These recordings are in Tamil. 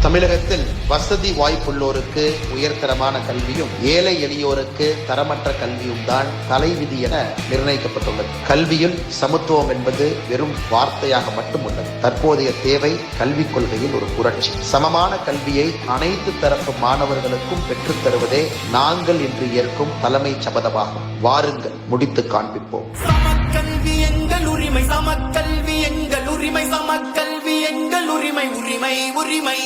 தமிழகத்தில் வசதி வாய்ப்புள்ளோருக்கு உயர்தரமான கல்வியும் ஏழை எளியோருக்கு தரமற்ற கல்வியும் தான் தலைவிதி என நிர்ணயிக்கப்பட்டுள்ளது. கல்வியில் சமத்துவம் என்பது வெறும் வார்த்தையாக மட்டும் உள்ளது. தற்போதைய தேவை கல்விக் கொள்கையில் ஒரு புரட்சி. சமமான கல்வியை அனைத்து தரப்பு மாணவர்களுக்கும் பெற்றுத் தருவதே நாங்கள் இன்று ஏற்கும் தலைமை சபதமாகும். வாருங்கள், முடித்து காண்பிப்போம். சமக்கல்வி எங்கள் உரிமை, சமக்கல்வி எங்கள் உரிமை, சமக்கல்வி எங்கள் உரிமை, உரிமை உரிமை.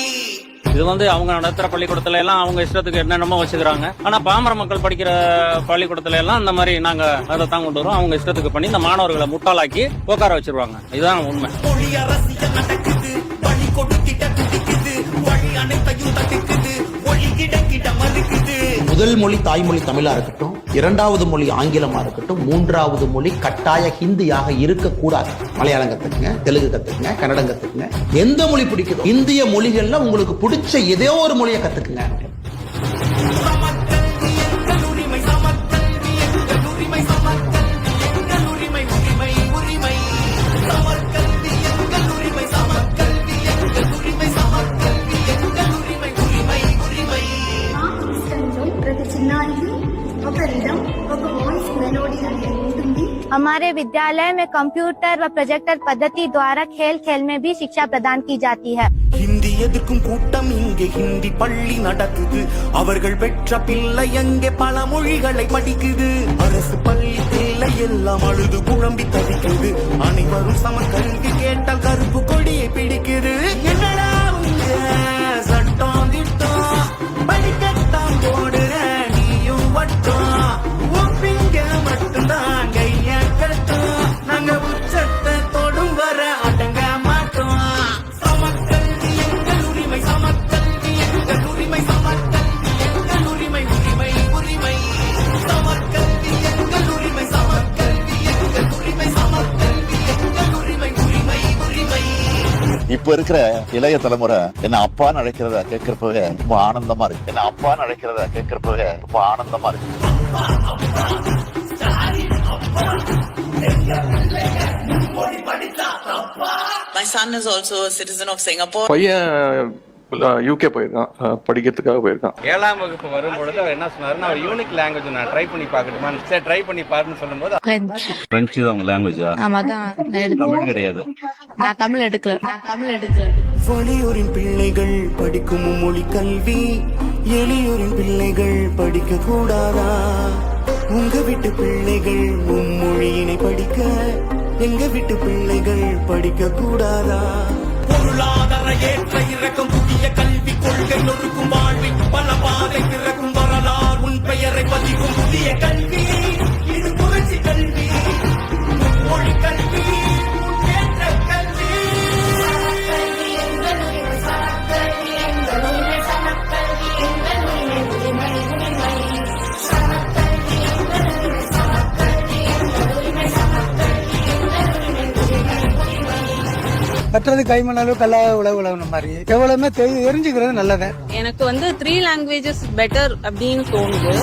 இது அவங்க நடத்துற பள்ளிக்கூடத்துல எல்லாம் அவங்க இஷ்டத்துக்கு என்னென்னமோ வச்சுக்கிறாங்க. ஆனா பாமர மக்கள் படிக்கிற பள்ளிக்கூடத்துல எல்லாம் இந்த மாதிரி நாங்க அதை தான் கொண்டு வரோம். அவங்க இஷ்டத்துக்கு பண்ணி இந்த மாணவர்களை முட்டாளாக்கி உட்கார வச்சிருவாங்க. இதுதான் உண்மை. மொழி அரசியல் நடக்குது, வழி கொடுத்திட்ட குதிக்குது, வழி அனைத்தையும் தடுக்குது, மொழி கிட மறுக்குது. முதல் மொழி தாய்மொழி தமிழா இருக்கட்டும், இரண்டாவது மொழி ஆங்கிலமா இருக்கட்டும், மூன்றாவது மொழி கட்டாய ஹிந்தியாக இருக்கக்கூடாது. மலையாளம் கத்துக்குங்க, தெலுங்கு கத்துக்குங்க, கன்னடம் கத்துக்குங்க, எந்த மொழி பிடிக்குதோ இந்திய மொழிகள்ல உங்களுக்கு பிடிச்ச ஏதோ ஒரு மொழியை கத்துக்குங்க. சமக்கல்வி எங்கள் உரிமை, சமக்கல்வி எங்கள் உரிமை, சமக்கல்வி எங்கள் உரிமை, உரிமை உரிமை. சமக்கல்வி எங்கள் உரிமை, சமக்கல்வி எங்கள் உரிமை, சமக்கல்வி எங்கள் உரிமை, உரிமை உரிமை. हमारे विद्यालय में कंप्यूटर व प्रोजेक्टर पद्धति द्वारा खेल खेल में भी शिक्षा प्रदान की जाती है. ஹிந்தி எதிர்க்கும் கூட்டம் இங்கே ஹிந்தி பள்ளி நடக்குது. அவர்கள் பெற்ற பிள்ளை அங்கே பல மொழிகளை படிக்குது. அரசு பள்ளி பிள்ளை எல்லாம் அழுது குழம்பி தவிக்குது. அனைவரும் சம கல்வி கேட்டால் கருப்பு கொடியை பிடிக்குது. என்னடா உங்க சட்டம் திட்டம், படிக்கத்தான் போடுற நீயும் வட்டம், ஒப்பிங்க மட்டும்தான் கைய கட்டும். நாங்க உச்சத்தை தொடும் வர அடங்க மாட்டோம். சமக்கல்வி எங்கள் உரிமை, சமக்கல்வி எங்கள் உரிமை, சமக்கல்வி எங்கள் உரிமை, உரிமை உரிமை. சமக்கல்வி எங்கள் உரிமை, சமக்கல்வி எங்கள் உரிமை, சமக்கல்வி எங்கள் உரிமை, உரிமை உரிமை. இப்ப இருக்கிற இளைய தலைமுறை என்ன அப்பான்னு அழைக்கிறத கேட்கிறப்பவே ரொம்ப ஆனந்தமா இருக்கு. என்ன அப்பான்னு அழைக்கிறத கேட்கிறப்பவே ரொம்ப ஆனந்தமா இருக்கு. My son is also a citizen of Singapore. பையன் யூகே போயிருக்கான், படிக்கிறதுக்காக போயிருக்கான். 7ஆம் வகுப்பு வரும்பொழுது அவர் என்ன சொன்னாருன்னா, ஒரு யூனிக் லாங்குவேஜ் நான் ட்ரை பண்ணி பார்க்கட்டுமா, சரி ட்ரை பண்ணி பாருன்னு சொல்லும்போது பிரெஞ்சு தான் உங்க லாங்குவேஜா? தமிழ் கிடையாது. நான் தமிழ் எடுக்கல. வெளியூரின் பிள்ளைகள் படிக்கும் மொழி கல்வி எளியூரின் பிள்ளைகள் படிக்க கூடாதா? உங்க வீட்டு பிள்ளைகள் மும்மொழியினை படிக்க எங்க வீட்டு பிள்ளைகள் படிக்க கூடாதா? பொருளாதார ஏற்ற இறக்கம், புதிய கல்வி கொள்கை நொறுக்கும் வாழ்வில் பல பாதை திறக்கும் வரலாறு உன் பெயரை பதிக்கும் புதிய கல்வி. இது புரட்சி கல்வி, மொழி கல்வி, முன்னேற்ற கல்வி. கற்றது கைமணாலும் கல்லாத உலகம் மாதிரி எவ்வளவுமே தெரிஞ்சுக்கிறது நல்லது. எனக்கு 3 languages பெட்டர் அப்படின்னு தோணுது.